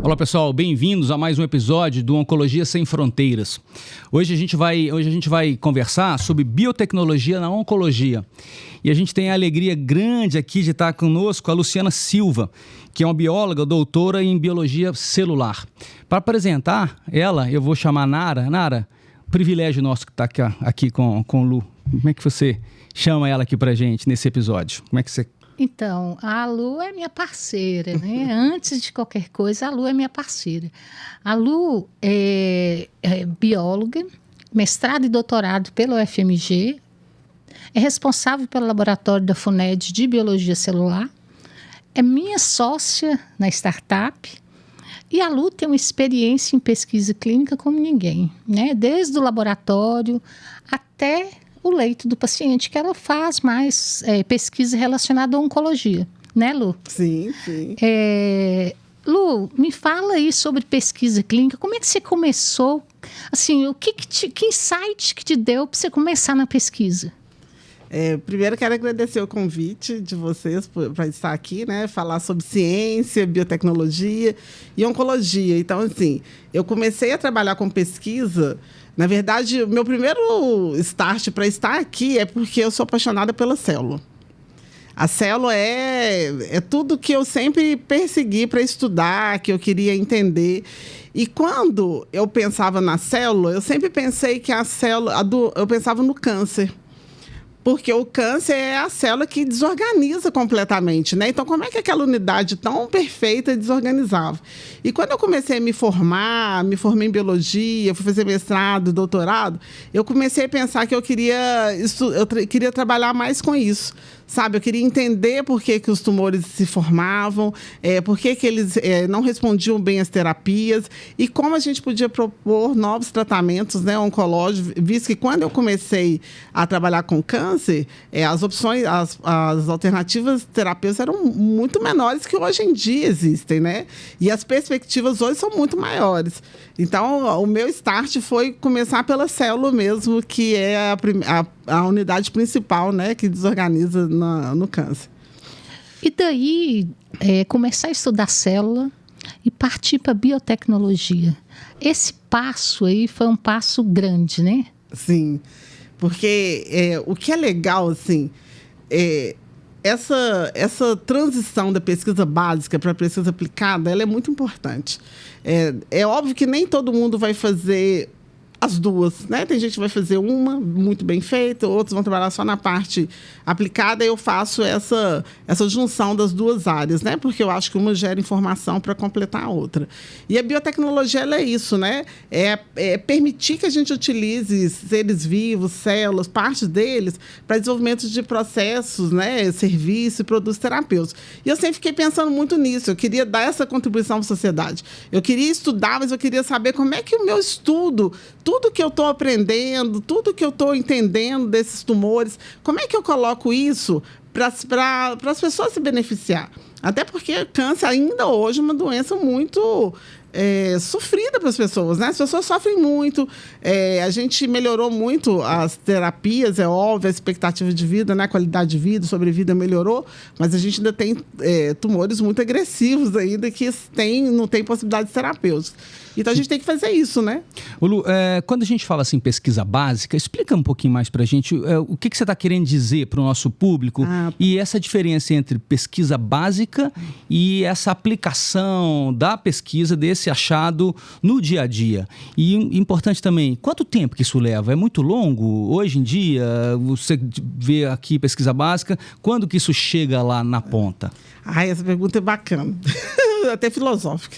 Olá pessoal, bem-vindos a mais um episódio do Oncologia Sem Fronteiras. Hoje a gente vai conversar sobre biotecnologia na oncologia. E a gente tem a alegria grande aqui de estar conosco a Luciana Silva, que é uma bióloga, doutora em biologia celular. Para apresentar ela, eu vou chamar a Nara. Nara, privilégio nosso que está aqui com o Lu. Como é que você chama ela aqui para a gente nesse episódio? Como é que você... Então, a Lu é minha parceira, né? Antes de qualquer coisa, a Lu é minha parceira. A Lu é bióloga, mestrado e doutorado pelo UFMG, é responsável pelo laboratório da FUNED de Biologia Celular, é minha sócia na startup e a Lu tem uma experiência em pesquisa clínica como ninguém, né? Desde o laboratório até o leito do paciente, que ela faz mais pesquisa relacionada à oncologia, né, Lu? Sim, sim. Lu, me fala aí sobre pesquisa clínica. Como é que você começou? Assim, que insight que te deu para você começar na pesquisa? Primeiro, quero agradecer o convite de vocês para estar aqui, né? Falar sobre ciência, biotecnologia e oncologia. Então, assim, eu comecei a trabalhar com pesquisa. Na verdade, o meu primeiro start para estar aqui é porque eu sou apaixonada pela célula. A célula é tudo que eu sempre persegui para estudar, que eu queria entender. E quando eu pensava na célula, eu sempre pensei que a célula... eu pensava no câncer. Porque o câncer é a célula que desorganiza completamente, né? Então, como é que aquela unidade tão perfeita desorganizava? E quando eu comecei a me formei em biologia, fui fazer mestrado, doutorado, eu comecei a pensar que eu queria trabalhar mais com isso, sabe? Eu queria entender por que os tumores se formavam, por que eles não respondiam bem às terapias e como a gente podia propor novos tratamentos, né, oncológicos, visto que quando eu comecei a trabalhar com câncer, as opções, as alternativas terapêuticas eram muito menores que hoje em dia existem, né? E as perspectivas hoje são muito maiores. Então, o meu start foi começar pela célula mesmo, que é a unidade principal, né, que desorganiza no câncer. E daí, começar a estudar célula e partir para a biotecnologia. Esse passo aí foi um passo grande, né? Sim, porque o que é legal, assim, essa transição da pesquisa básica para a pesquisa aplicada, ela é muito importante. É óbvio que nem todo mundo vai fazer as duas, né? Tem gente que vai fazer uma muito bem feita, outros vão trabalhar só na parte aplicada. Eu faço essa junção das duas áreas, né? Porque eu acho que uma gera informação para completar a outra. E a biotecnologia, ela é isso, né? É permitir que a gente utilize seres vivos, células, partes deles, para desenvolvimento de processos, né? Serviços e produtos terapêuticos. E eu sempre fiquei pensando muito nisso. Eu queria dar essa contribuição à sociedade. Eu queria estudar, mas eu queria saber como é que o meu estudo, tudo que eu estou aprendendo, tudo que eu estou entendendo desses tumores, como é que eu coloco isso para as pessoas se beneficiar? Até porque câncer ainda hoje é uma doença muito sofrida para as pessoas, né? As pessoas sofrem muito, a gente melhorou muito as terapias, é óbvio, a expectativa de vida, né? A qualidade de vida, sobrevida melhorou, mas a gente ainda tem tumores muito agressivos ainda que não tem possibilidades terapêuticas. Então, a gente tem que fazer isso, né? Lu, quando a gente fala assim, pesquisa básica, explica um pouquinho mais para a gente o que você está querendo dizer para o nosso público e essa diferença entre pesquisa básica e essa aplicação da pesquisa, desse achado no dia a dia. E importante também, quanto tempo que isso leva? É muito longo? Hoje em dia, você vê aqui pesquisa básica, quando que isso chega lá na ponta? Essa pergunta é bacana. Até filosófica.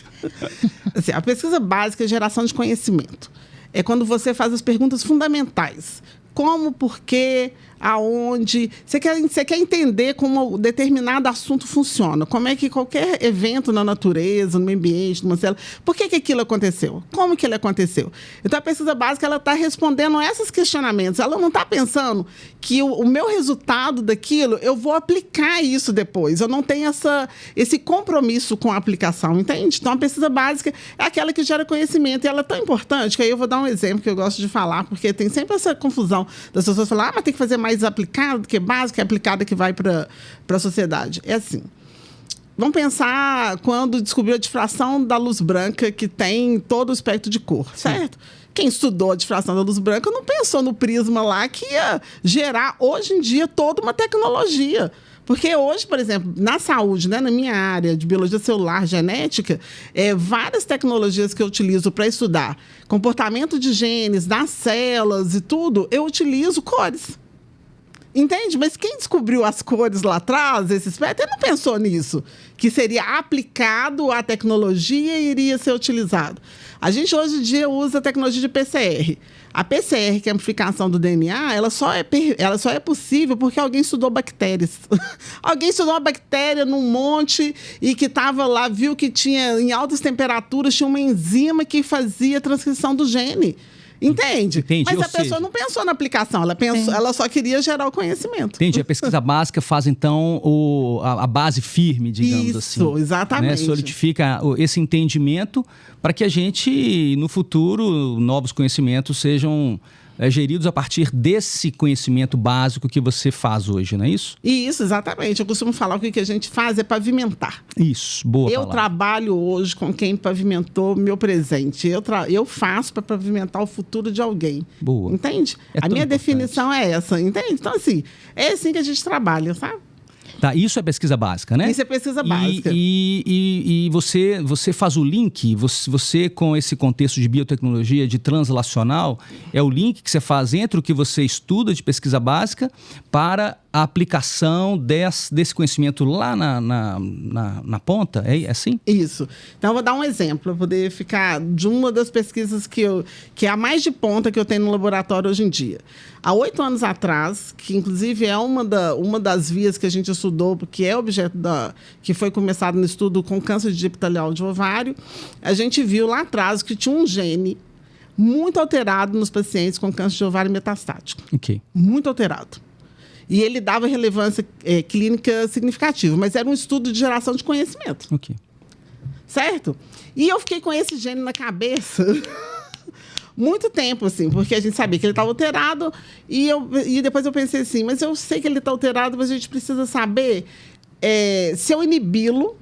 Assim, a pesquisa básica é geração de conhecimento. É quando você faz as perguntas fundamentais. Como, por quê, aonde. Você quer entender como um determinado assunto funciona. Como é que qualquer evento na natureza, no meio ambiente, numa célula, por que aquilo aconteceu? Como que ele aconteceu? Então, a pesquisa básica está respondendo a esses questionamentos. Ela não está pensando que o meu resultado daquilo, eu vou aplicar isso depois. Eu não tenho esse compromisso com a aplicação, entende? Então, a pesquisa básica é aquela que gera conhecimento. E ela é tão importante que aí eu vou dar um exemplo que eu gosto de falar, porque tem sempre essa confusão das pessoas falarem, mas tem que fazer mais aplicado do que básico, é aplicada que vai para a sociedade. É assim, Vamos pensar quando descobriu a difração da luz branca, que tem todo o espectro de cor, certo? Quem estudou a difração da luz branca não pensou no prisma lá que ia gerar, hoje em dia, toda uma tecnologia. Porque hoje, por exemplo, na saúde, né, na minha área de biologia celular, genética, várias tecnologias que eu utilizo para estudar comportamento de genes, das células e tudo, eu utilizo cores. Entende? Mas quem descobriu as cores lá atrás, esse espectro, ele não pensou nisso, que seria aplicado à tecnologia e iria ser utilizado. A gente hoje em dia usa a tecnologia de PCR. A PCR, que é a amplificação do DNA, ela só é possível porque alguém estudou bactérias. Alguém estudou uma bactéria num monte e que estava lá, viu que tinha, em altas temperaturas, tinha uma enzima que fazia a transcrição do gene. Entende? Mas a pessoa não pensou na aplicação, ela só queria gerar o conhecimento. Entendi. A pesquisa básica faz, então, a base firme, digamos assim. Isso, exatamente. Né? Solidifica esse entendimento para que a gente, no futuro, novos conhecimentos sejam geridos a partir desse conhecimento básico que você faz hoje, não é isso? Isso, exatamente. Eu costumo falar que o que a gente faz é pavimentar. Isso, boa palavra. Eu trabalho hoje com quem pavimentou meu presente. Eu faço para pavimentar o futuro de alguém. Boa. Entende? A minha definição é essa, entende? Então, assim, é assim que a gente trabalha, sabe? Tá, isso é pesquisa básica, né? Isso é pesquisa básica. E você faz o link, você com esse contexto de biotecnologia, de translacional, é o link que você faz entre o que você estuda de pesquisa básica para a aplicação desse conhecimento lá na ponta? É assim? Isso. Então, eu vou dar um exemplo, para poder ficar de uma das pesquisas que é a mais de ponta que eu tenho no laboratório hoje em dia. Há 8 anos atrás, que inclusive é uma das vias que a gente estudou, porque é objeto que foi começado no estudo com câncer de epitelial de ovário, a gente viu lá atrás que tinha um gene muito alterado nos pacientes com câncer de ovário metastático. Ok. Muito alterado. E ele dava relevância clínica significativa, mas era um estudo de geração de conhecimento. Ok. Certo? E eu fiquei com esse gene na cabeça muito tempo, assim, porque a gente sabia que ele estava alterado e depois eu pensei assim, mas eu sei que ele está alterado, mas a gente precisa saber se eu inibi-lo,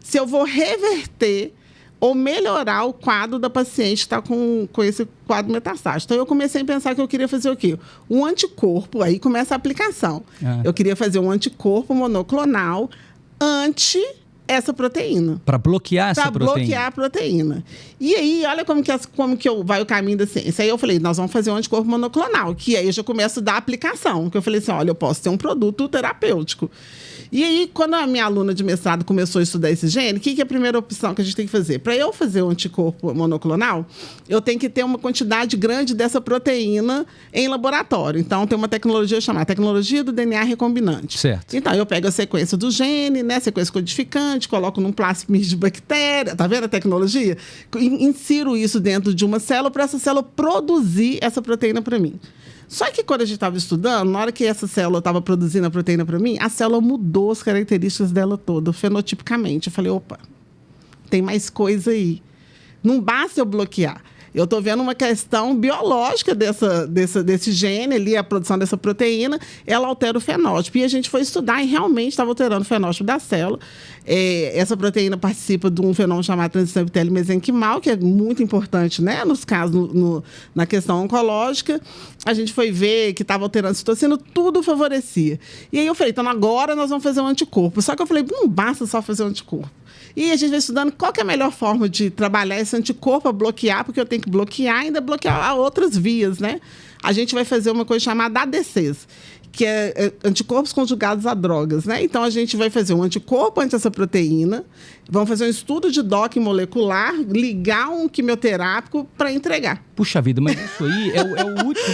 se eu vou reverter ou melhorar o quadro da paciente que está com esse quadro metastático. Então, eu comecei a pensar que eu queria fazer o quê? Um anticorpo, aí começa a aplicação. Eu queria fazer um anticorpo monoclonal anti essa proteína. Para bloquear essa proteína. Para bloquear a proteína. E aí, olha como que vai o caminho da ciência. Aí eu falei, nós vamos fazer um anticorpo monoclonal, que aí eu já começo a dar aplicação. Que eu falei assim, olha, eu posso ter um produto terapêutico. E aí, quando a minha aluna de mestrado começou a estudar esse gene, o que é a primeira opção que a gente tem que fazer? Para eu fazer um anticorpo monoclonal, eu tenho que ter uma quantidade grande dessa proteína em laboratório. Então, tem uma tecnologia chamada tecnologia do DNA recombinante. Certo. Então, eu pego a sequência do gene, né, sequência codificante, coloco num plasmid de bactéria, tá vendo a tecnologia? Insiro isso dentro de uma célula para essa célula produzir essa proteína para mim. Só que quando a gente estava estudando, na hora que essa célula estava produzindo a proteína para mim, a célula mudou as características dela toda, fenotipicamente. Eu falei, opa, tem mais coisa aí. Não basta eu bloquear. Eu estou vendo uma questão biológica desse gene ali, a produção dessa proteína, ela altera o fenótipo. E a gente foi estudar e realmente estava alterando o fenótipo da célula. Essa proteína participa de um fenômeno chamado transição epitélio-mesenquimal, que é muito importante, né, nos casos, na questão oncológica. A gente foi ver que estava alterando a citocina, tudo favorecia. E aí eu falei, então agora nós vamos fazer um anticorpo. Só que eu falei, não basta só fazer um anticorpo. E a gente vai estudando qual que é a melhor forma de trabalhar esse anticorpo, a bloquear, porque eu tenho que bloquear e ainda bloquear outras vias, né? A gente vai fazer uma coisa chamada ADCs, que é anticorpos conjugados a drogas, né? Então, a gente vai fazer um anticorpo anti essa proteína, vamos fazer um estudo de docking molecular, ligar um quimioterápico para entregar. Puxa vida, mas isso aí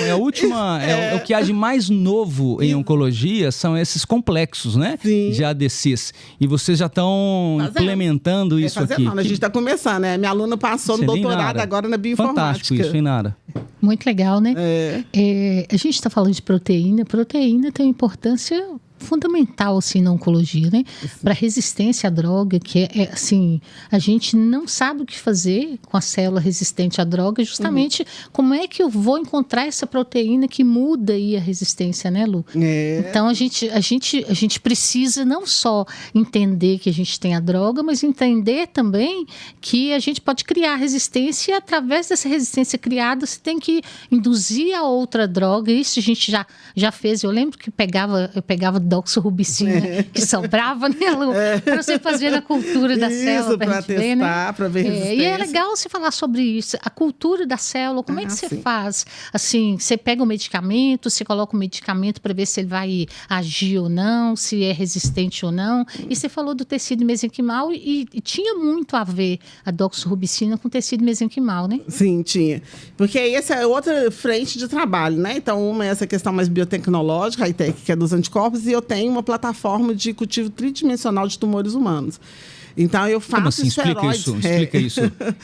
é o que há de mais novo em oncologia, são esses complexos, né? Sim. De ADCs. E vocês já estão implementando isso aqui. Não, a gente está começando, né? Minha aluna passou no doutorado agora na bioinformática. Fantástico isso, hein, Nara? Muito legal, né? A gente está falando de proteína. Proteína tem uma importância fundamental assim, na oncologia, né? Para resistência à droga, que assim, a gente não sabe o que fazer com a célula resistente à droga, justamente como é que eu vou encontrar essa proteína que muda aí a resistência, né, Lu? Então a gente precisa não só entender que a gente tem a droga, mas entender também que a gente pode criar resistência, e através dessa resistência criada, você tem que induzir a outra droga. Isso a gente já fez. Eu lembro que eu pegava doxorubicina que sobrava, né, Lu? Para você fazer na cultura da célula. Para testar, ver, né? Para ver resistência. E é legal você falar sobre isso. A cultura da célula, como é que você faz? Assim, você pega o medicamento, você coloca o medicamento para ver se ele vai agir ou não, se é resistente ou não. E você falou do tecido mesenquimal e tinha muito a ver a doxorubicina com o tecido mesenquimal, né? Sim, tinha. Porque aí essa é outra frente de trabalho, né? Então, uma é essa questão mais biotecnológica, high-tech, que é dos anticorpos, e eu tenho uma plataforma de cultivo tridimensional de tumores humanos. Então, eu faço assim? Explica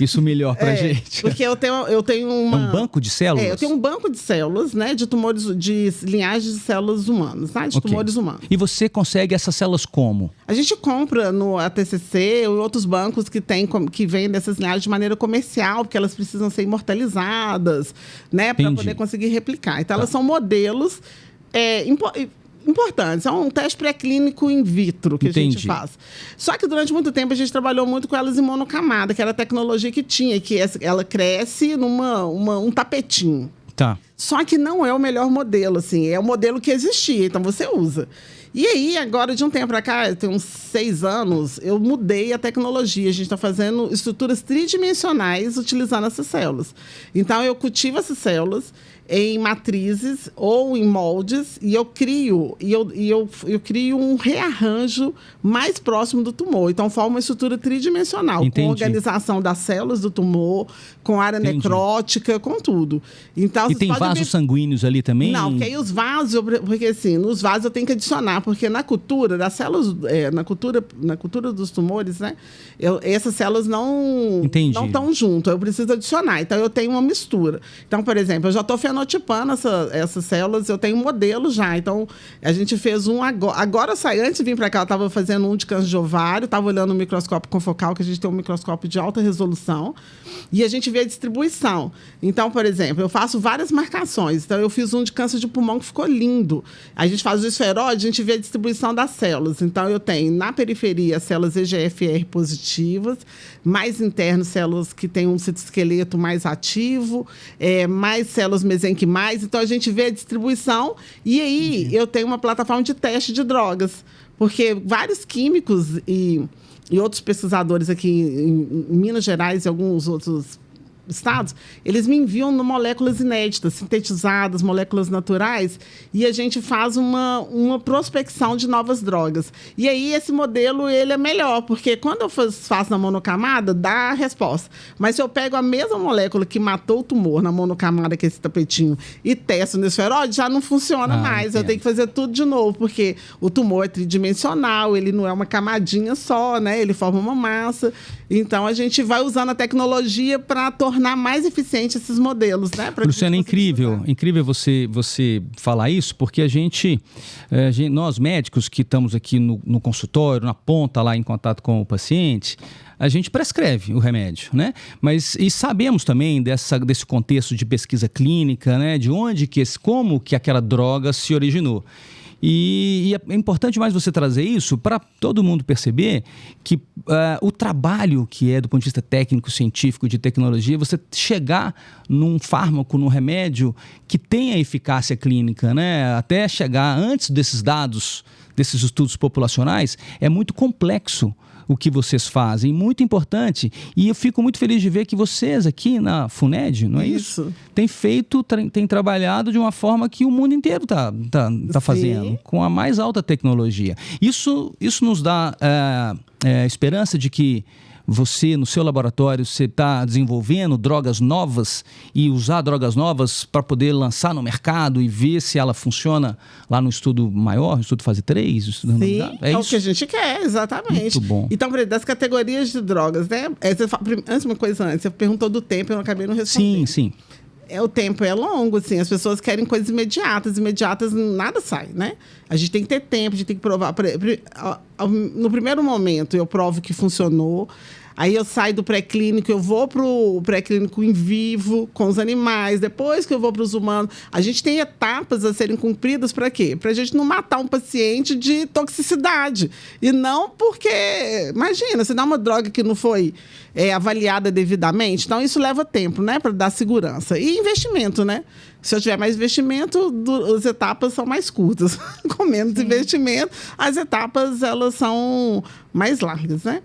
isso melhor pra gente. Porque eu tenho uma... É um banco de células? Eu tenho um banco de células, né? De tumores, de linhagens de células humanas, tá? De tumores humanos. E você consegue essas células como? A gente compra no ATCC ou outros bancos que vendem essas linhagens de maneira comercial, porque elas precisam ser imortalizadas, né? Para poder conseguir replicar. Então, elas são modelos importantes. É um teste pré-clínico in vitro que a gente faz. Só que durante muito tempo a gente trabalhou muito com elas em monocamada, que era a tecnologia que tinha, que ela cresce um tapetinho. Tá. Só que não é o melhor modelo, assim. É o modelo que existia, então você usa. E aí, agora, de um tempo para cá, tem uns 6 anos, eu mudei a tecnologia. A gente está fazendo estruturas tridimensionais utilizando essas células. Então, eu cultivo essas células em matrizes ou em moldes e eu crio um rearranjo mais próximo do tumor. Então, forma uma estrutura tridimensional, com organização das células do tumor, com área necrótica, com tudo. Então, e tem vasos sanguíneos ali também? Não, porque aí os vasos, porque assim, nos vasos eu tenho que adicionar, porque na cultura das células, na cultura dos tumores, né, essas células não estão juntas, eu preciso adicionar. Então, eu tenho uma mistura. Então, por exemplo, eu já estou fenotipando essas células, eu tenho um modelo já. Então, a gente fez um agora sai, antes de vir para cá, eu estava fazendo um de câncer de ovário, estava olhando o microscópio confocal, que a gente tem um microscópio de alta resolução, e a gente vê a distribuição. Então, por exemplo, eu faço várias marcações. Então, eu fiz um de câncer de pulmão que ficou lindo. A gente faz o esferoide, a gente vê a distribuição das células. Então, eu tenho na periferia células EGFR positivas, mais interno células que têm um citoesqueleto mais ativo, mais células mesenquimais. Então, a gente vê a distribuição e aí eu tenho uma plataforma de teste de drogas, porque vários químicos e outros pesquisadores aqui em Minas Gerais e alguns outros estados, eles me enviam moléculas inéditas, sintetizadas, moléculas naturais, e a gente faz uma prospecção de novas drogas. E aí, esse modelo, ele é melhor, porque quando eu faço na monocamada, dá a resposta. Mas se eu pego a mesma molécula que matou o tumor na monocamada, que é esse tapetinho, e testo no esferoide, já não funciona mais. Entendo. Eu tenho que fazer tudo de novo, porque o tumor é tridimensional, ele não é uma camadinha só, né? Ele forma uma massa. Então, a gente vai usando a tecnologia para tornar mais eficiente esses modelos, né? Luciana, é incrível você falar isso, porque nós médicos que estamos aqui no consultório, na ponta lá em contato com o paciente, a gente prescreve o remédio, né? E sabemos também desse contexto de pesquisa clínica, né? De onde como que aquela droga se originou. E é importante mais você trazer isso para todo mundo perceber que o trabalho que é do ponto de vista técnico, científico, de tecnologia, você chegar num fármaco, num remédio que tenha eficácia clínica, né? Até chegar antes desses dados, desses estudos populacionais, é muito complexo o que vocês fazem, muito importante. E eu fico muito feliz de ver que vocês aqui na FUNED, não é isso? Têm trabalhado de uma forma que o mundo inteiro tá fazendo, com a mais alta tecnologia. Isso nos dá esperança de que você, no seu laboratório, você está desenvolvendo drogas novas e usar drogas novas para poder lançar no mercado e ver se ela funciona lá no estudo maior, no estudo fase 3? Sim, é o que a gente quer, exatamente. Muito bom. Então, das categorias de drogas, né? Antes, uma coisa antes, você perguntou do tempo, eu não acabei não respondendo. Sim. O tempo é longo, assim, as pessoas querem coisas imediatas nada sai, né? A gente tem que ter tempo, a gente tem que provar. No primeiro momento, eu provo que funcionou. Aí eu saio do pré-clínico, eu vou para o pré-clínico em vivo, com os animais. Depois que eu vou para os humanos. A gente tem etapas a serem cumpridas para quê? Para a gente não matar um paciente de toxicidade. E não porque... Imagina, você dá uma droga que não foi avaliada devidamente. Então, isso leva tempo, né? Para dar segurança. E investimento, né? Se eu tiver mais investimento, as etapas são mais curtas. Com menos investimento, as etapas elas são mais largas, né?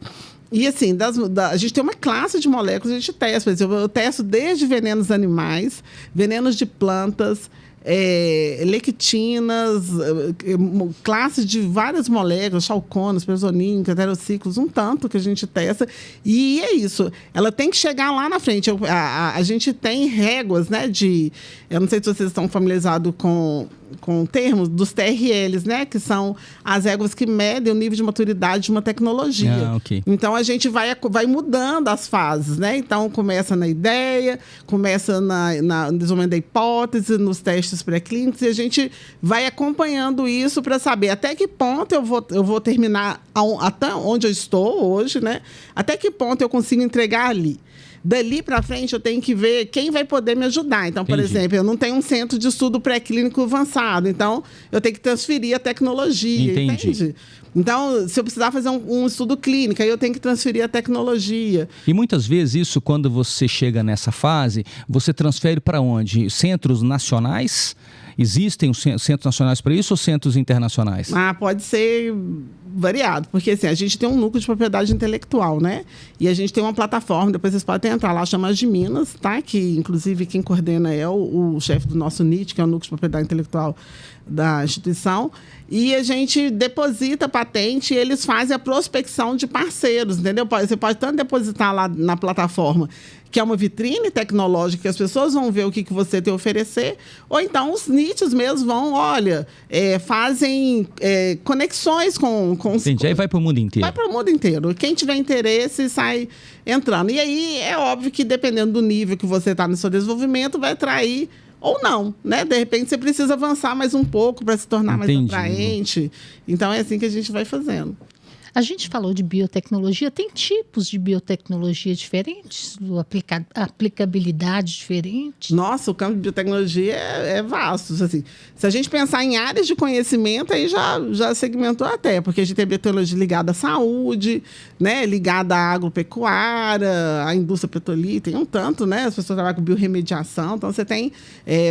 E, assim, a gente tem uma classe de moléculas que a gente testa. Por exemplo, eu testo desde venenos animais, venenos de plantas, lectinas, classes de várias moléculas, chalconas, personínicos, heterociclos, um tanto que a gente testa. E é isso. Ela tem que chegar lá na frente. A gente tem réguas, né, eu não sei se vocês estão familiarizados com termos dos TRLs, né? Que são as réguas que medem o nível de maturidade de uma tecnologia. Okay. Então, a gente vai mudando as fases, né? Então, começa na ideia, começa no desenvolvimento da hipótese, nos testes pré-clínicos, e a gente vai acompanhando isso para saber até que ponto eu vou terminar até onde eu estou hoje, né? Até que ponto eu consigo entregar ali. Dali para frente, eu tenho que ver quem vai poder me ajudar. Então, por exemplo, eu não tenho um centro de estudo pré-clínico avançado. Então, eu tenho que transferir a tecnologia. Entende? Então, se eu precisar fazer um estudo clínico, aí eu tenho que transferir a tecnologia. E muitas vezes isso, quando você chega nessa fase, você transfere para onde? Centros nacionais? Existem os centros nacionais para isso ou centros internacionais? Pode ser variado, porque assim, a gente tem um núcleo de propriedade intelectual, né? E a gente tem uma plataforma, depois vocês podem entrar lá, chama de Minas, tá? Que inclusive quem coordena é o chefe do nosso NIT, que é o núcleo de propriedade intelectual da instituição. E a gente deposita patente e eles fazem a prospecção de parceiros, entendeu? Você pode tanto depositar lá na plataforma, que é uma vitrine tecnológica, que as pessoas vão ver o que você tem a oferecer, ou então os NITs mesmo vão, fazem conexões com os... Entendi, aí vai para o mundo inteiro. Vai para o mundo inteiro. Quem tiver interesse sai entrando. E aí é óbvio que dependendo do nível que você está no seu desenvolvimento, vai atrair ou não, né? De repente você precisa avançar mais um pouco para se tornar mais atraente. Então é assim que a gente vai fazendo. A gente falou de biotecnologia, tem tipos de biotecnologia diferentes, aplicabilidade diferente? Nossa, o campo de biotecnologia é vasto. Assim. Se a gente pensar em áreas de conhecimento, aí já segmentou até, porque a gente tem biotecnologia ligada à saúde, né? Ligada à agropecuária, à indústria petrolífera, tem um tanto, né? As pessoas trabalham com biorremediação, então você tem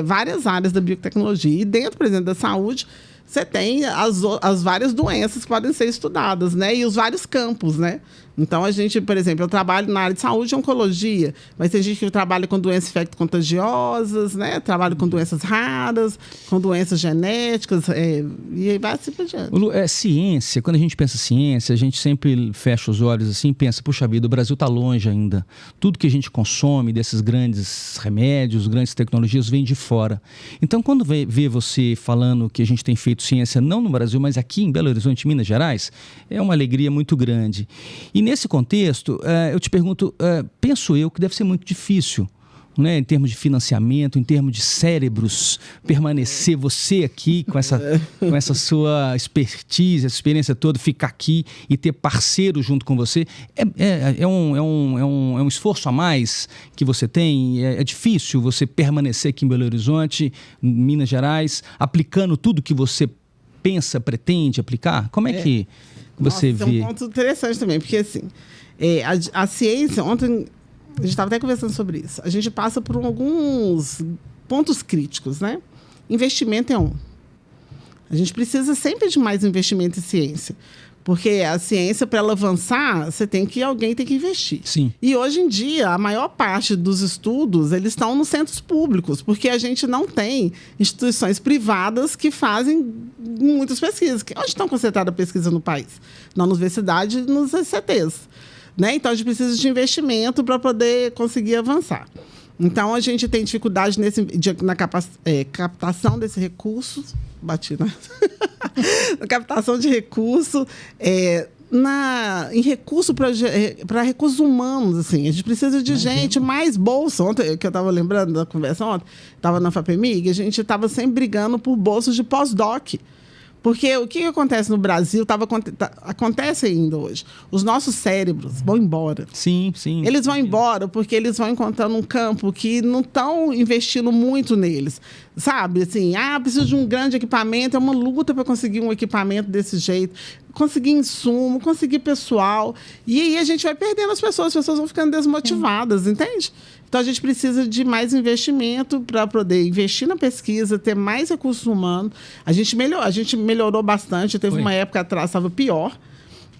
várias áreas da biotecnologia. E dentro, por exemplo, da saúde, você tem as várias doenças que podem ser estudadas, né? E os vários campos, né? Então, a gente, por exemplo, eu trabalho na área de saúde e oncologia, mas tem gente que trabalha com doenças infecto-contagiosas, né? Trabalha com doenças raras, com doenças genéticas, e aí vai assim por diante. Ciência, quando a gente pensa ciência, a gente sempre fecha os olhos assim e pensa, puxa vida, o Brasil está longe ainda. Tudo que a gente consome desses grandes remédios, grandes tecnologias, vem de fora. Então, quando vê você falando que a gente tem feito ciência, não no Brasil, mas aqui em Belo Horizonte, Minas Gerais, é uma alegria muito grande. E nesse contexto, eu te pergunto, penso eu que deve ser muito difícil, né, em termos de financiamento, em termos de cérebros, permanecer você aqui com essa sua expertise, essa experiência toda, ficar aqui e ter parceiro junto com você. É um esforço a mais que você tem? É difícil você permanecer aqui em Belo Horizonte, Minas Gerais, aplicando tudo que você pensa, pretende aplicar? Como é que você vê? É um ponto interessante também, porque assim, a ciência, ontem a gente estava até conversando sobre isso, a gente passa por alguns pontos críticos, né? Investimento é um. A gente precisa sempre de mais investimento em ciência, porque a ciência, para ela avançar, alguém tem que investir. Sim. E hoje em dia, a maior parte dos estudos, eles estão nos centros públicos, porque a gente não tem instituições privadas que fazem muitas pesquisas. Onde estão concentradas a pesquisa no país? Na universidade e nos ICTs. Né? Então, a gente precisa de investimento para poder conseguir avançar. Então, a gente tem dificuldade na captação desse recurso. Bati, né? Na captação de recurso, em recurso para recursos humanos, assim. A gente precisa de gente, mais bolsa. Ontem, que eu estava lembrando da conversa ontem, estava na FAPEMIG, a gente estava sempre brigando por bolsas de pós-doc. Porque o que acontece no Brasil, acontece ainda hoje. Os nossos cérebros vão embora. Sim. Eles vão embora porque eles vão encontrando um campo que não estão investindo muito neles. Sabe, assim, preciso de um grande equipamento, é uma luta para conseguir um equipamento desse jeito, conseguir insumo, conseguir pessoal. E aí a gente vai perdendo as pessoas vão ficando desmotivadas, entende? Então, a gente precisa de mais investimento para poder investir na pesquisa, ter mais recursos humanos. A gente melhorou bastante. Teve uma época atrás, estava pior.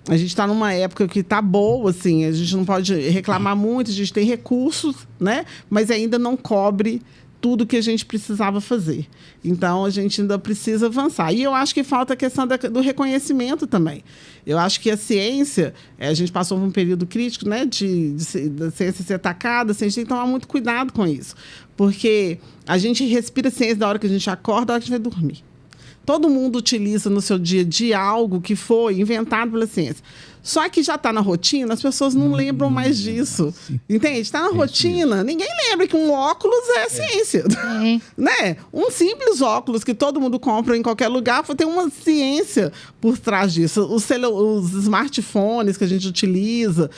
A gente está numa época que está boa, assim. A gente não pode reclamar muito, a gente tem recursos, né? Mas ainda não cobre tudo que a gente precisava fazer. Então, a gente ainda precisa avançar. E eu acho que falta a questão do reconhecimento também. Eu acho que a ciência, a gente passou por um período crítico, né, da ciência ser atacada, assim, a gente tem que tomar muito cuidado com isso. Porque a gente respira ciência da hora que a gente acorda, da hora que a gente vai dormir. Todo mundo utiliza no seu dia a dia algo que foi inventado pela ciência. Só que já está na rotina, as pessoas não lembram mais disso. Entende? Está na rotina. Ninguém lembra que um óculos é ciência. Né? Um simples óculos que todo mundo compra em qualquer lugar tem uma ciência por trás disso. Os smartphones que a gente utiliza,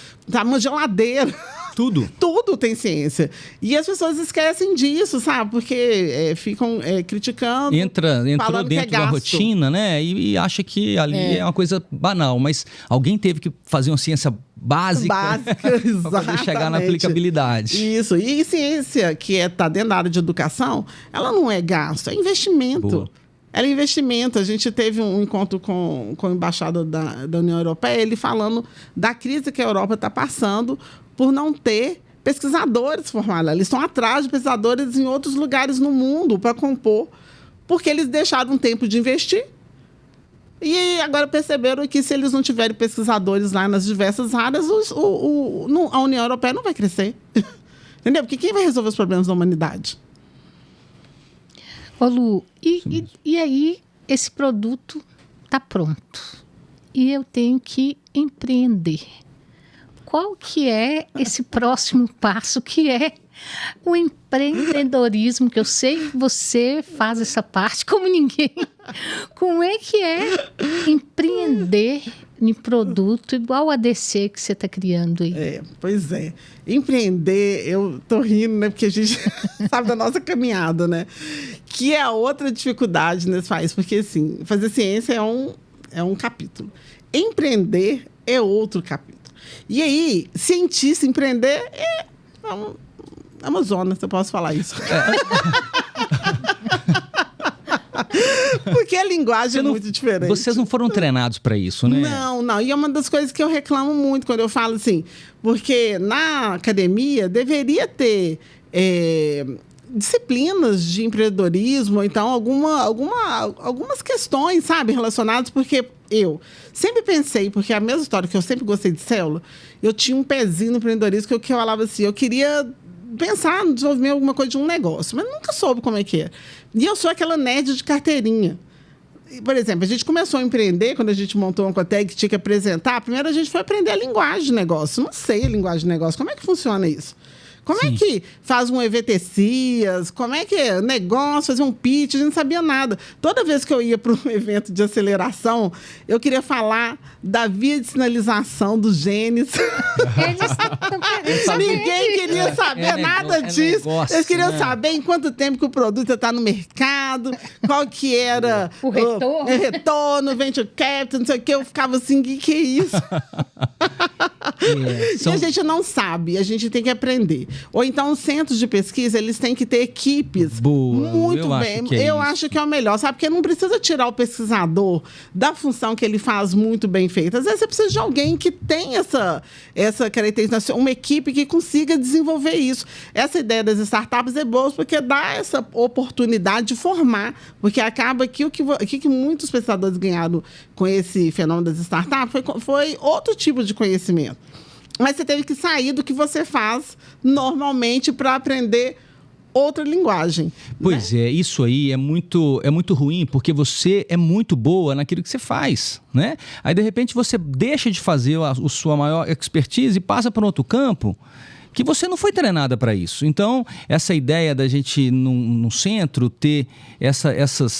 uma geladeira. Tudo tem ciência. E as pessoas esquecem disso, sabe? Porque ficam criticando. Entrou dentro da rotina, né? E acha que ali é uma coisa banal. Mas alguém teve que fazer uma ciência básica para poder chegar na aplicabilidade. Isso. E ciência que está dentro da área de educação, ela não é gasto, é investimento. Boa. Era investimento. A gente teve um encontro com o embaixador da União Europeia, ele falando da crise que a Europa está passando por não ter pesquisadores formados. Eles estão atrás de pesquisadores em outros lugares no mundo para compor, porque eles deixaram um tempo de investir. E agora perceberam que se eles não tiverem pesquisadores lá nas diversas áreas, a União Europeia não vai crescer. Entendeu? Porque quem vai resolver os problemas da humanidade? Ô Lu, e aí esse produto está pronto. E eu tenho que empreender. Qual que é esse próximo passo, que é o empreendedorismo, que eu sei que você faz essa parte como ninguém. Como é que é empreender em produto igual a DC que você está criando aí? Pois é. Empreender, eu tô rindo, né? Porque a gente sabe da nossa caminhada, né? Que é a outra dificuldade nesse país. Porque, assim, fazer ciência é um capítulo. Empreender é outro capítulo. E aí, cientista, empreender é uma zona, se eu posso falar isso. Porque a linguagem é muito diferente. Vocês não foram treinados para isso, né? Não. E é uma das coisas que eu reclamo muito quando eu falo assim. Porque na academia deveria ter disciplinas de empreendedorismo, ou então algumas questões, sabe, relacionadas, porque eu sempre pensei, porque é a mesma história que eu sempre gostei de célula, eu tinha um pezinho no empreendedorismo que eu falava assim, eu queria pensar no desenvolvimento de alguma coisa de um negócio, mas nunca soube como é que é. E eu sou aquela nerd de carteirinha. Por exemplo, a gente começou a empreender, quando a gente montou uma Coteg que tinha que apresentar, primeiro a gente foi aprender a linguagem de negócio. Não sei a linguagem de negócio, como é que funciona isso? Como é que faz um EVT-CIAS? Como é que é negócio, fazer um pitch? A gente não sabia nada. Toda vez que eu ia para um evento de aceleração, eu queria falar da via de sinalização dos genes. Ninguém queria saber nada disso. Eles queriam saber em quanto tempo que o produto está no mercado, qual que era o retorno. O retorno, venture capital, não sei o que. Eu ficava assim, o que é isso? E a gente não sabe, a gente tem que aprender. Ou então, os centros de pesquisa, eles têm que ter equipes muito bem. Eu acho que é o melhor, sabe? Porque não precisa tirar o pesquisador da função que ele faz muito bem feita. Às vezes, você precisa de alguém que tem essa característica, uma equipe que consiga desenvolver isso. Essa ideia das startups é boa porque dá essa oportunidade de formar, porque acaba que o que muitos pesquisadores ganharam com esse fenômeno das startups foi outro tipo de conhecimento. Mas você teve que sair do que você faz normalmente para aprender outra linguagem. Pois é, isso aí é muito ruim, porque você é muito boa naquilo que você faz, né? Aí, de repente, você deixa de fazer a sua maior expertise e passa para um outro campo que você não foi treinada para isso. Então, essa ideia da gente, no centro, ter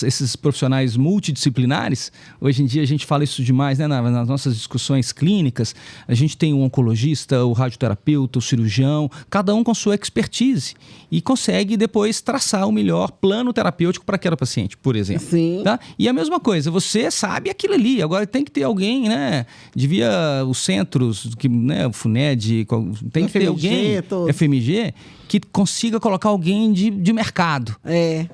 esses profissionais multidisciplinares, hoje em dia a gente fala isso demais, né? Nas nossas discussões clínicas, a gente tem o oncologista, o radioterapeuta, o cirurgião, cada um com sua expertise e consegue depois traçar o melhor plano terapêutico para aquela paciente, por exemplo. Sim. Tá? E a mesma coisa, você sabe aquilo ali, agora tem que ter alguém, né? Devia os centros, né? O FUNED, tem que ter alguém, FMG, que consiga colocar alguém de mercado.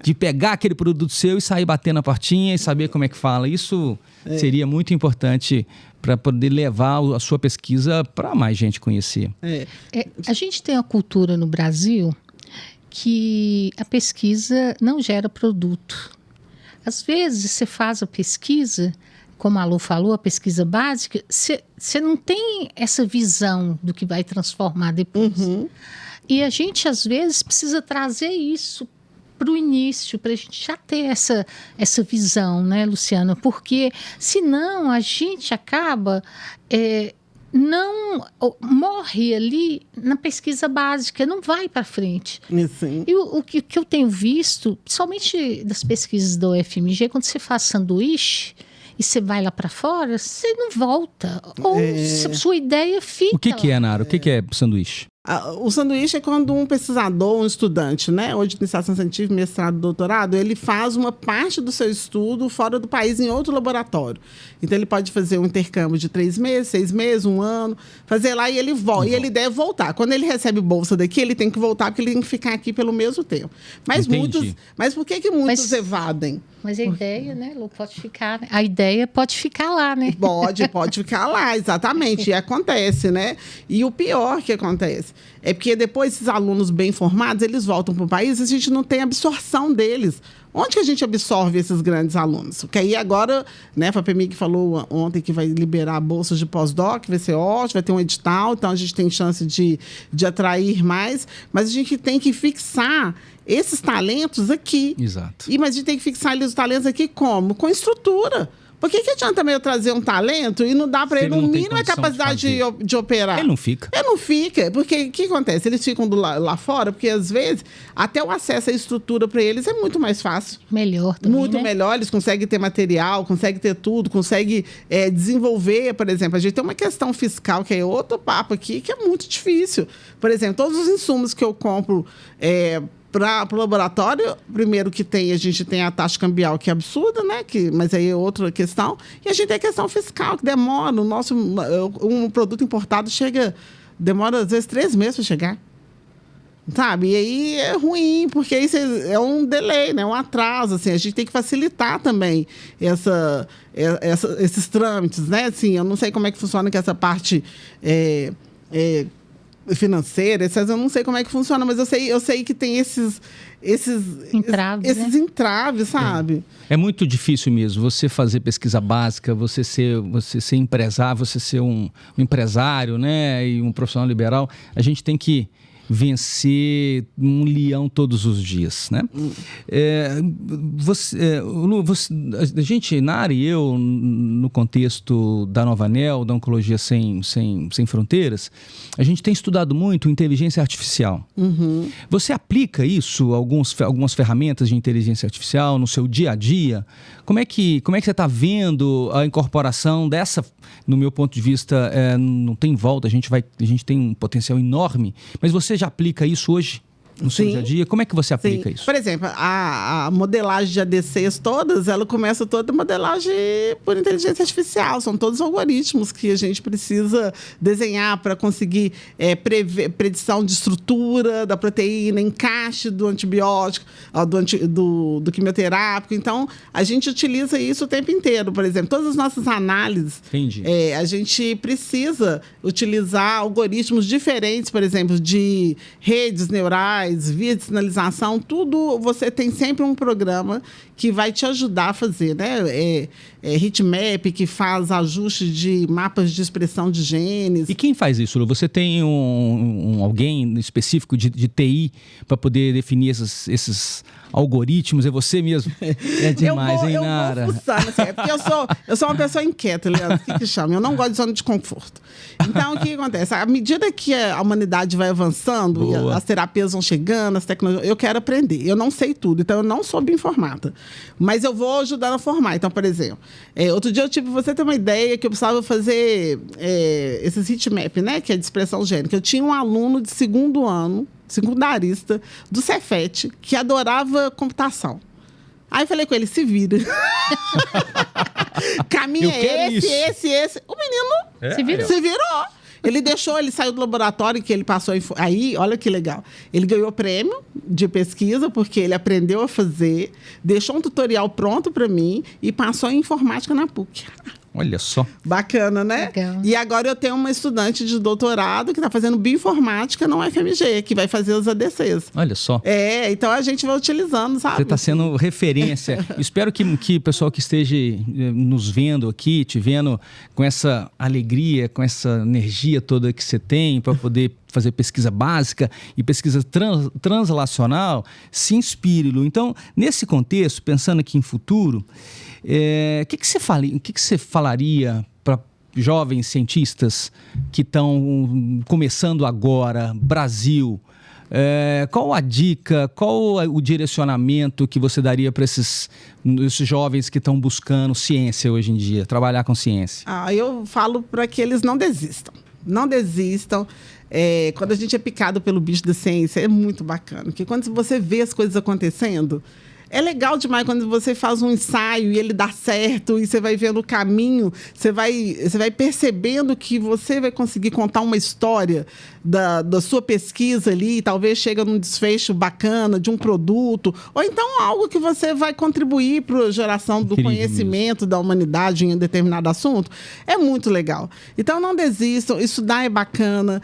De pegar aquele produto seu e sair batendo a portinha e saber como é que fala. Isso seria muito importante para poder levar a sua pesquisa para mais gente conhecer. A gente tem uma cultura no Brasil que a pesquisa não gera produto. Às vezes você faz a pesquisa, como a Lu falou, a pesquisa básica, você não tem essa visão do que vai transformar depois. E a gente, às vezes, precisa trazer isso para o início, para a gente já ter essa visão, né, Luciana? Porque, senão, a gente acaba... não morre ali na pesquisa básica, não vai para frente. Sim. E o que eu tenho visto, principalmente das pesquisas do UFMG, quando você faz sanduíche e você vai lá para fora, você não volta. Ou sua ideia fica. O que é, Nara? O que é sanduíche? O sanduíche é quando um pesquisador, um estudante, né, ou de iniciação científica, mestrado, doutorado, ele faz uma parte do seu estudo fora do país em outro laboratório. Então, ele pode fazer um intercâmbio de 3 meses, 6 meses, 1 ano, fazer lá e ele volta. E ele deve voltar. Quando ele recebe bolsa daqui, ele tem que voltar, porque ele tem que ficar aqui pelo mesmo tempo. Mas por que muitos evadem? Mas a ideia, né, Lu, pode ficar... A ideia pode ficar lá, né? Pode ficar lá, exatamente. E acontece, né? E o pior que acontece é porque depois esses alunos bem formados, eles voltam para o país e a gente não tem absorção deles. Onde que a gente absorve esses grandes alunos? Porque aí agora, né, a FAPEMIG falou ontem que vai liberar bolsas de pós-doc, vai ser ótimo, vai ter um edital, então a gente tem chance de atrair mais, mas a gente tem que fixar esses talentos aqui. Exato. Mas a gente tem que fixar os talentos aqui como? Com estrutura. Por que adianta eu trazer um talento e não dá para ele, no mínimo, a capacidade de operar? Ele não fica. Ele não fica. Porque o que acontece? Eles ficam lá fora, porque às vezes até o acesso à estrutura para eles é muito mais fácil. Melhor também, muito melhor. Eles conseguem ter material, conseguem ter tudo, conseguem desenvolver, por exemplo. A gente tem uma questão fiscal, que é outro papo aqui, que é muito difícil. Por exemplo, todos os insumos que eu compro... para o laboratório, primeiro que a gente tem a taxa cambial, que é absurda, né? Mas aí é outra questão. E a gente tem a questão fiscal, que demora. Um produto importado demora às vezes 3 meses para chegar. Sabe? E aí é ruim, porque isso é um delay, né? Um atraso. Assim, a gente tem que facilitar também esses trâmites, né? Assim, eu não sei como é que funciona essa parte... financeira, eu não sei como é que funciona, mas eu sei que tem esses entraves, sabe? É muito difícil mesmo você fazer pesquisa básica, você ser empresário, você ser um empresário, né, e um profissional liberal. A gente tem que vencer um leão todos os dias, né? A gente, Nara e eu, no contexto da Nova ANEEL, da Oncologia Sem Fronteiras, a gente tem estudado muito inteligência artificial. Você aplica isso, algumas ferramentas de inteligência artificial no seu dia a dia? Como é que você está vendo a incorporação dessa, no meu ponto de vista, não tem volta, a gente tem um potencial enorme, mas você já aplica isso hoje no seu dia a dia? Como é que você aplica isso? Por exemplo, a modelagem de ADCs todas, ela começa toda modelagem por inteligência artificial. São todos algoritmos que a gente precisa desenhar para conseguir predição de estrutura da proteína, encaixe do antibiótico, do quimioterápico. Então, a gente utiliza isso o tempo inteiro. Por exemplo, todas as nossas análises, a gente precisa utilizar algoritmos diferentes, por exemplo, de redes neurais, hospitais, via de sinalização, tudo você tem sempre um programa que vai te ajudar a fazer, né? Heatmap, que faz ajuste de mapas de expressão de genes. E quem faz isso, Lu? Você tem alguém específico de TI para poder definir esses algoritmos? É você mesmo? É demais, hein, Nara? Eu vou fuçando, assim, porque eu sou uma pessoa inquieta, Leandro, que chama? Eu não gosto de zona de conforto. Então, o que acontece? À medida que a humanidade vai avançando, e as terapias vão chegando, as tecnologias, eu quero aprender. Eu não sei tudo, então eu não sou bioinformata. Mas eu vou ajudando a formar. Então, por exemplo, outro dia você tem uma ideia que eu precisava fazer esses heatmap, né? Que é de expressão gênica. Eu tinha um aluno de segundo ano, secundarista, do Cefet, que adorava computação. Aí eu falei com ele, se vira. Caminho esse. O menino se virou. Ele saiu do laboratório que ele passou. Aí, olha que legal. Ele ganhou prêmio de pesquisa, porque ele aprendeu a fazer, deixou um tutorial pronto para mim e passou em informática na PUC. Olha só. Bacana, né? Legal. E agora eu tenho uma estudante de doutorado que está fazendo bioinformática no UFMG, que vai fazer os ADCs. Olha só. Então a gente vai utilizando, sabe? Você está sendo referência. Espero que o pessoal que esteja nos vendo aqui, te vendo com essa alegria, com essa energia toda que você tem para poder fazer pesquisa básica e pesquisa translacional, se inspire, Lu. Então, nesse contexto, pensando aqui em futuro, o que você falaria para jovens cientistas que estão começando agora, Brasil? Qual a dica, qual o direcionamento que você daria para esses jovens que estão buscando ciência hoje em dia, trabalhar com ciência? Eu falo para que eles não desistam. Não desistam. Quando a gente é picado pelo bicho da ciência, é muito bacana. Porque quando você vê as coisas acontecendo, é legal demais quando você faz um ensaio e ele dá certo e você vai vendo o caminho, você vai percebendo que você vai conseguir contar uma história da sua pesquisa ali, e talvez chega num desfecho bacana de um produto, ou então algo que você vai contribuir para a geração do conhecimento da humanidade em um determinado assunto. É muito legal. Então, não desistam, estudar é bacana,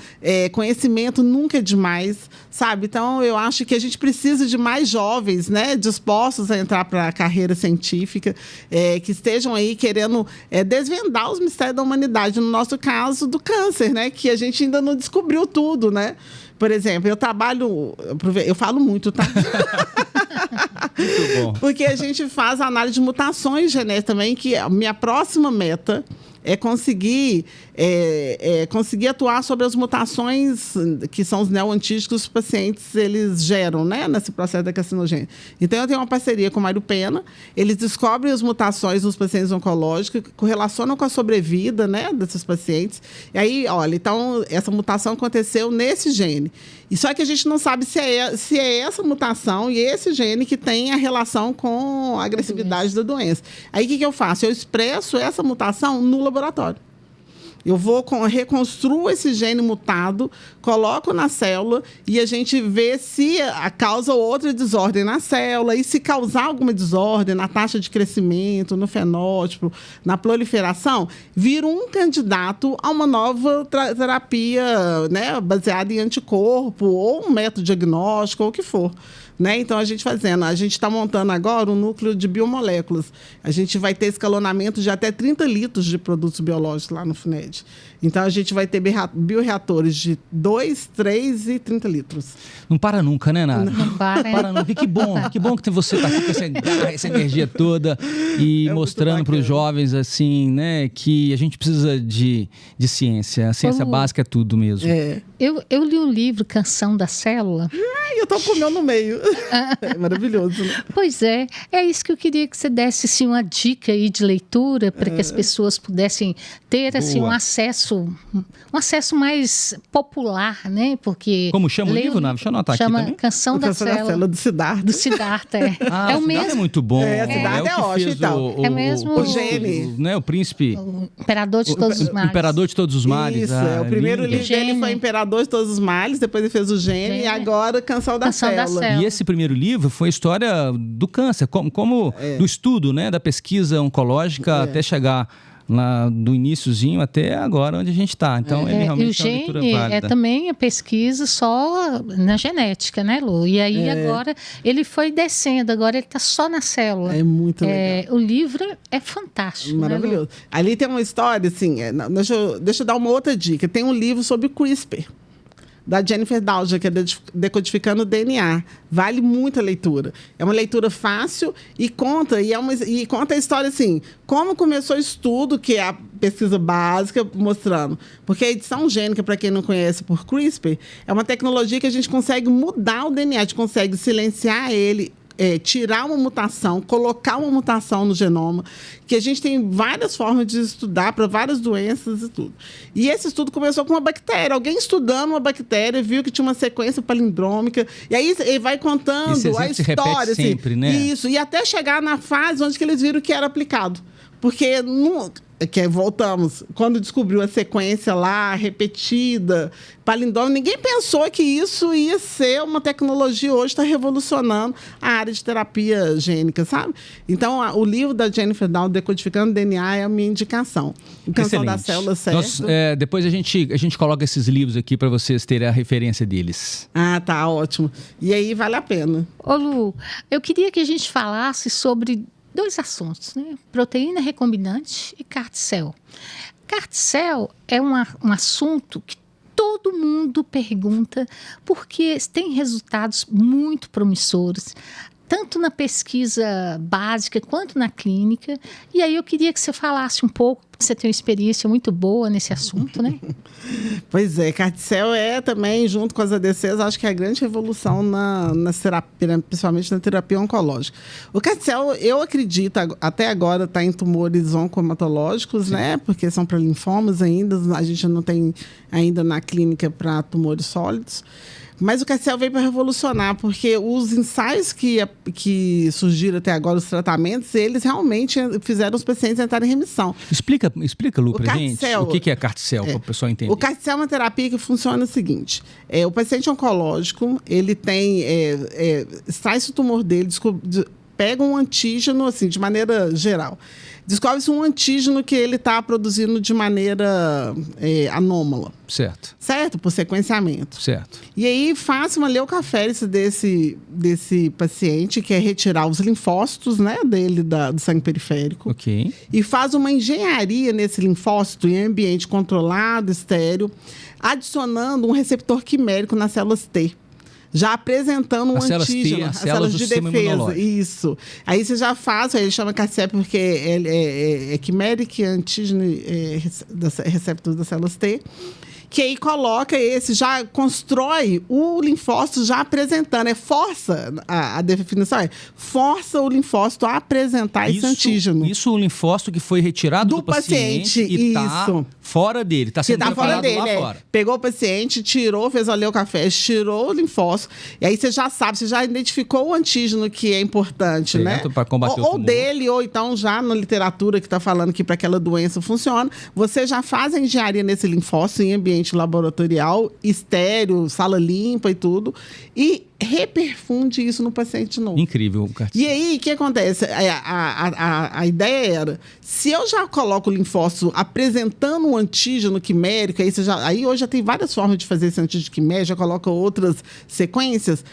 conhecimento nunca é demais, sabe? Então, eu acho que a gente precisa de mais jovens, né, dispostos a entrar para a carreira científica, que estejam aí querendo desvendar os mistérios da humanidade, no nosso caso, do câncer, né, que a gente ainda não descobriu tudo, né? Por exemplo, eu falo muito, tá? Muito bom. Porque a gente faz análise de mutações genéticas também, que a minha próxima meta é conseguir atuar sobre as mutações que são os neoantígenos que os pacientes eles geram, né, nesse processo da carcinogênese. Então, eu tenho uma parceria com o Mário Pena, eles descobrem as mutações nos pacientes oncológicos, correlacionam com a sobrevida, né, desses pacientes. E aí, olha, então, essa mutação aconteceu nesse gene. E só que a gente não sabe se é essa mutação e esse gene que tem a relação com a agressividade da doença. Aí, o que eu faço? Eu expresso essa mutação no laboratório. Eu reconstruo esse gene mutado, coloco na célula e a gente vê se causa outra desordem na célula e se causar alguma desordem na taxa de crescimento, no fenótipo, na proliferação, vira um candidato a uma nova terapia, né, baseada em anticorpo ou um método diagnóstico ou o que for. Né? Então, a gente está montando agora um núcleo de biomoléculas. A gente vai ter escalonamento de até 30 litros de produtos biológicos lá no FUNED. Então, a gente vai ter bioreatores de 2, 3 e 30 litros. Não para nunca, né, Nara? Não para nunca. Que bom que você está aqui com essa energia toda e mostrando para os jovens, assim, né, que a gente precisa de ciência. A ciência básica é tudo mesmo. Eu li um livro, Canção da Célula. Eu estou com o meu no meio. É maravilhoso, né? Pois é isso que eu queria que você desse assim, uma dica aí de leitura para que as pessoas pudessem ter assim, um acesso mais popular, né? Porque como chama o livro, Nara? Deixa eu anotar aqui também. Canção da Célula. Do Siddhartha. Do Siddhartha, é o mesmo. É muito bom. Siddhartha é ótimo, então. É mesmo o gene. Né, o príncipe. O imperador de todos os males. Imperador de todos os males. Isso, o primeiro livro dele foi Imperador de Todos os Males, depois ele fez o Gene e agora Canção da Célula. E esse primeiro livro foi a história do câncer, como do estudo, né, da pesquisa oncológica até chegar lá do iniciozinho até agora, onde a gente está. Então, ele realmente é uma leitura válida. É também a pesquisa só na genética, né, Lu? E aí agora ele foi descendo, agora ele está só na célula. É muito legal. O livro é fantástico. Maravilhoso. Né, Ali tem uma história, assim, deixa eu dar uma outra dica. Tem um livro sobre CRISPR, da Jennifer Doudna, que é Decodificando o DNA. Vale muito a leitura. É uma leitura fácil e conta a história assim, como começou o estudo, que é a pesquisa básica, mostrando. Porque a edição gênica, para quem não conhece por CRISPR, é uma tecnologia que a gente consegue mudar o DNA, a gente consegue silenciar ele, tirar uma mutação, colocar uma mutação no genoma, que a gente tem várias formas de estudar para várias doenças e tudo. E esse estudo começou com uma bactéria. Alguém estudando uma bactéria viu que tinha uma sequência palindrômica, e aí ele vai contando a história. Se sempre, assim, né? Isso, e até chegar na fase onde que eles viram que era aplicado. Porque voltamos, quando descobriu a sequência lá, repetida, palindrômica, ninguém pensou que isso ia ser uma tecnologia hoje, está revolucionando a área de terapia gênica, sabe? Então, o livro da Jennifer Doudna, Decodificando DNA, é a minha indicação. Canção da Célula Certa. Depois a gente coloca esses livros aqui para vocês terem a referência deles. Ah, tá, ótimo. E aí, vale a pena. Ô, Lu, eu queria que a gente falasse sobre 2 assuntos, né? Proteína recombinante e CART-cell. CART-cell é um assunto que todo mundo pergunta, porque tem resultados muito promissores, tanto na pesquisa básica quanto na clínica. E aí eu queria que você falasse um pouco, porque você tem uma experiência muito boa nesse assunto, né? Pois é, CART-cell é também, junto com as ADCs, acho que é a grande revolução na terapia, principalmente na terapia oncológica. O CART-cell, eu acredito, até agora está em tumores oncohematológicos, né? Porque são para linfomas ainda, a gente não tem ainda na clínica para tumores sólidos. Mas o CART-cell veio para revolucionar, porque os ensaios que surgiram até agora, os tratamentos, eles realmente fizeram os pacientes entrarem em remissão. Explica Lu, pra gente o que é CART-cell, para o pessoal entender. O CART-cell é uma terapia que funciona o seguinte, o paciente oncológico, ele tem, extrai-se o tumor dele, pega um antígeno, assim, de maneira geral. Descobre-se um antígeno que ele está produzindo de maneira anômala. Certo? Por sequenciamento. Certo. E aí faz uma leucaférese desse paciente, que é retirar os linfócitos, né, dele do sangue periférico. Ok. E faz uma engenharia nesse linfócito em ambiente controlado, estéril, adicionando um receptor quimérico nas células T. Já apresentando um antígeno, as células de defesa. Isso. Aí você já faz, ele chama CART-cell porque é chimeric antígeno receptor das células T, que aí coloca já constrói o linfócito já apresentando, força, a definição força o linfócito a apresentar esse antígeno. Isso o linfócito que foi retirado do paciente e está fora dele, está sendo preparado lá fora. Pegou o paciente, tirou, fez a leucaférese, tirou o linfócito, e aí você já sabe, você já identificou o antígeno que é importante, né? Para combater o tumor. Ou dele, ou então já na literatura que está falando que para aquela doença funciona, você já faz a engenharia nesse linfócito em ambiente laboratorial, estéreo, sala limpa e tudo, e reperfunde isso no paciente novo. Incrível. E aí, o que acontece? A ideia era, se eu já coloco o linfócito apresentando um antígeno quimérico, aí hoje já tem várias formas de fazer esse antígeno quimérico, já coloca outras sequências,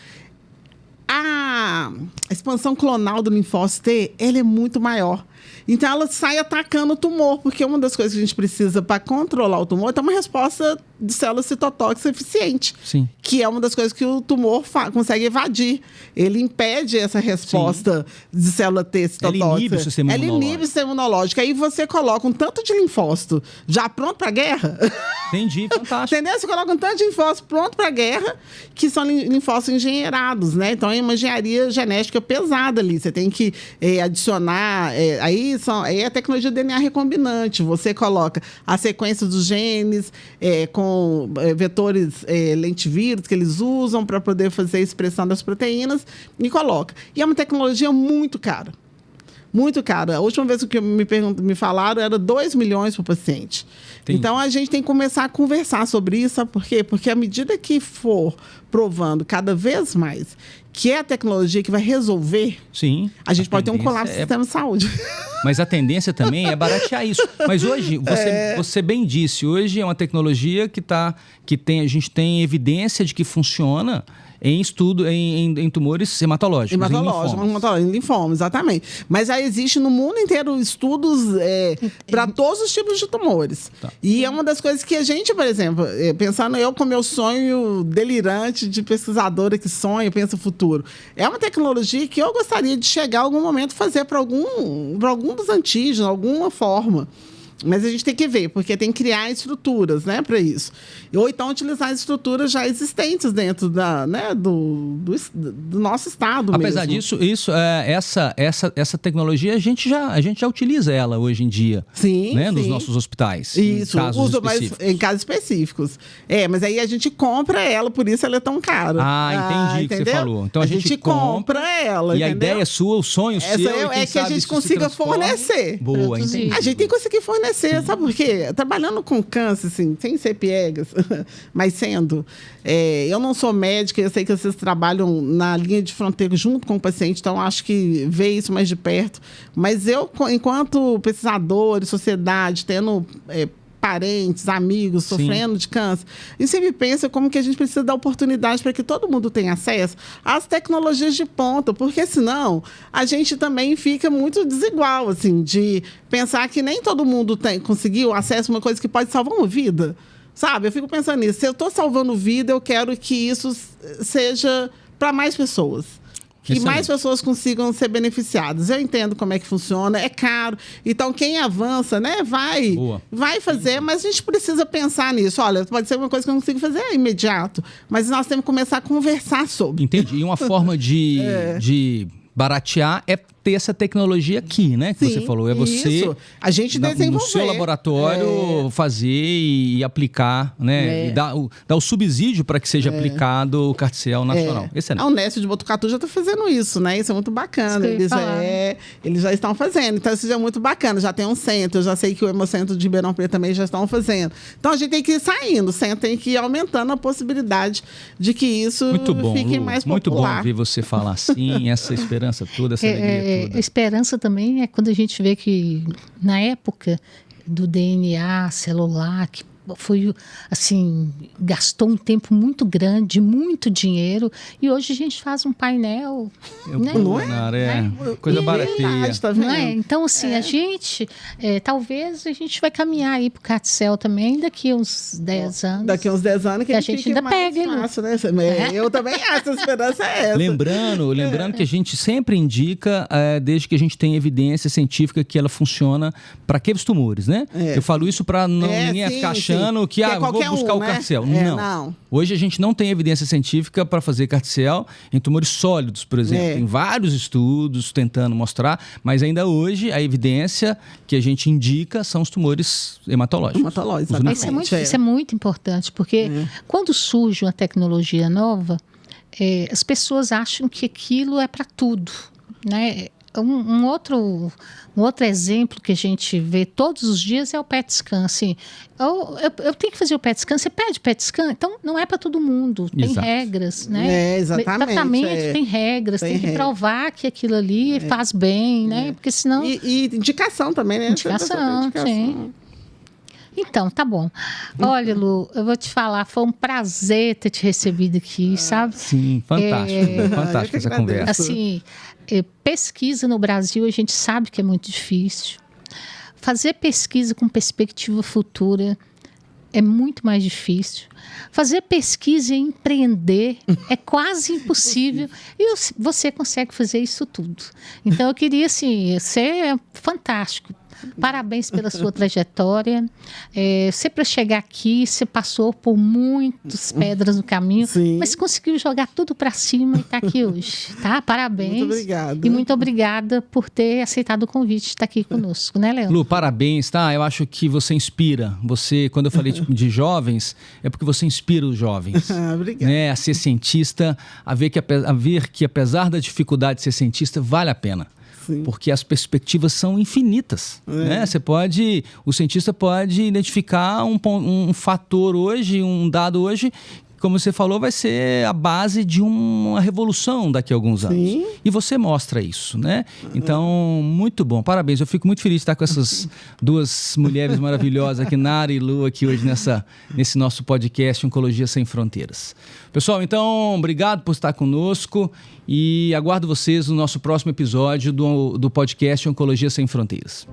a expansão clonal do linfócito T, ela é muito maior. Então, ela sai atacando o tumor, porque uma das coisas que a gente precisa para controlar o tumor é ter uma resposta de células citotóxicas eficiente. Sim. Que é uma das coisas que o tumor consegue evadir. Ele impede essa resposta de célula T citotóxica. Ela inibe o sistema imunológico. Ela inibe o sistema imunológico. Aí você coloca um tanto de linfócito já pronto para a guerra. Entendi, fantástico. Entendeu? Você coloca um tanto de linfócito pronto para a guerra, que são linfócitos engenheirados, né? Então, é uma engenharia genética pesada ali. Você tem que adicionar... Aí é a tecnologia do DNA recombinante. Você coloca a sequência dos genes com vetores lentivírus que eles usam para poder fazer a expressão das proteínas e coloca. E é uma tecnologia muito cara. Muito cara. A última vez que me falaram era 2 milhões por paciente. Entendi. Então, a gente tem que começar a conversar sobre isso. Sabe por quê? Porque à medida que for provando cada vez mais que é a tecnologia que vai resolver, Sim, a gente pode ter um colapso do sistema de saúde. Mas a tendência também é baratear isso. Mas hoje, você bem disse, hoje é uma tecnologia a gente tem evidência de que funciona em estudo, em tumores hematológicos. Em linfoma, exatamente. Mas já existe no mundo inteiro estudos para todos os tipos de tumores. Tá. E é uma das coisas que a gente, por exemplo, pensando eu com meu sonho delirante de pesquisadora que sonha, pensa o futuro, é uma tecnologia que eu gostaria de chegar a algum momento fazer para algum dos antígenos, alguma forma. Mas a gente tem que ver, porque tem que criar estruturas, né, para isso. Ou então utilizar as estruturas já existentes dentro do nosso estado. Apesar mesmo. disso, essa tecnologia, a gente já utiliza ela hoje em dia. Sim, né, sim. Nos nossos hospitais. Isso, usa mais em casos específicos. Mas aí a gente compra ela, por isso ela é tão cara. Entendi o que você falou. Então a gente compra ela, e entendeu? a ideia sua, o sonho seu é que a gente consiga fornecer. Boa, entendi. A gente tem que conseguir fornecer. Sabe por quê? Trabalhando com câncer, assim, sem ser piegas, mas sendo. Eu não sou médica, eu sei que vocês trabalham na linha de fronteira junto com o paciente, então acho que ver isso mais de perto. Mas eu, enquanto pesquisador, sociedade, tendo parentes, amigos sofrendo de câncer, e sempre pensa como que a gente precisa dar oportunidade para que todo mundo tenha acesso às tecnologias de ponta, porque senão a gente também fica muito desigual, assim, de pensar que nem todo mundo conseguiu acesso a uma coisa que pode salvar uma vida, sabe? Eu fico pensando nisso. Se eu estou salvando vida, eu quero que isso seja para mais pessoas. Que mais pessoas consigam ser beneficiadas. Eu entendo como é que funciona, é caro. Então, quem avança, né, vai fazer, mas a gente precisa pensar nisso. Olha, pode ser uma coisa que eu não consigo fazer imediato, mas nós temos que começar a conversar sobre. Entendi. E uma forma de baratear é ter essa tecnologia aqui, né? Que você falou. É você, isso. A gente desenvolver. No seu laboratório, fazer e aplicar, né? E dar o subsídio para que seja aplicado o Carticel Nacional. Excelente. A Unesp de Botucatu já está fazendo isso, né? Isso é muito bacana. Eles já estão fazendo. Então, isso já é muito bacana. Já tem um centro. Eu já sei que o Hemocentro de Ribeirão Preto também já estão fazendo. Então, a gente tem que ir saindo. O centro tem que ir aumentando a possibilidade de que isso fique mais popular. Muito bom ver você falar assim, essa esperança toda, essa alegria. A esperança também é quando a gente vê que, na época do DNA celular, que foi, assim, gastou um tempo muito grande, muito dinheiro, e hoje a gente faz um painel, coisa baratinha. Então, assim, a gente, talvez a gente vai caminhar aí pro Carticel também daqui a uns 10 anos. Daqui a uns 10 anos que a gente ainda pega, fácil, né? Eu também acho, a esperança é essa. Lembrando que a gente sempre indica, desde que a gente tenha evidência científica que ela funciona para aqueles tumores, né? Eu falo isso para ninguém ficar achando que vou buscar o Carticel. Não. Hoje a gente não tem evidência científica para fazer Carticel em tumores sólidos, por exemplo. Tem vários estudos tentando mostrar, mas ainda hoje a evidência que a gente indica são os tumores hematológicos. Isso é muito importante, porque quando surge uma tecnologia nova, as pessoas acham que aquilo é para tudo, né? Um outro exemplo que a gente vê todos os dias é o PET scan. Assim, eu tenho que fazer o PET scan, você pede PET scan? Então, não é para todo mundo. Tem regras, né? Exatamente. Tratamento tem regras, tem que provar que aquilo ali faz bem, né? Porque senão... E indicação também, né? Indicação, sim. Então, tá bom. Olha, Lu, eu vou te falar, foi um prazer ter te recebido aqui, sabe? Sim, fantástico. Fantástico essa conversa. Assim, pesquisa no Brasil, a gente sabe que é muito difícil. Fazer pesquisa com perspectiva futura é muito mais difícil. Fazer pesquisa e empreender é quase impossível. E você consegue fazer isso tudo. Então, eu queria, assim, você é fantástico. Parabéns pela sua trajetória. Você, para chegar aqui, você passou por muitas pedras no caminho, mas conseguiu jogar tudo para cima e está aqui hoje. Tá? Parabéns. Muito obrigada. E muito obrigada por ter aceitado o convite de estar aqui conosco, né, Leandro? Lu, parabéns, tá? Eu acho que você inspira. Você, quando eu falei de jovens, é porque você inspira os jovens. Obrigada. Né? A ser cientista, a ver que apesar da dificuldade de ser cientista, vale a pena. Sim. Porque as perspectivas são infinitas. Né? O cientista pode identificar um fator hoje, um dado hoje, como você falou, vai ser a base de uma revolução daqui a alguns anos. Sim. E você mostra isso, né? Então, muito bom. Parabéns. Eu fico muito feliz de estar com essas duas mulheres maravilhosas aqui, Nara e Lu, aqui hoje nesse nosso podcast Oncologia Sem Fronteiras. Pessoal, então, obrigado por estar conosco e aguardo vocês no nosso próximo episódio do podcast Oncologia Sem Fronteiras.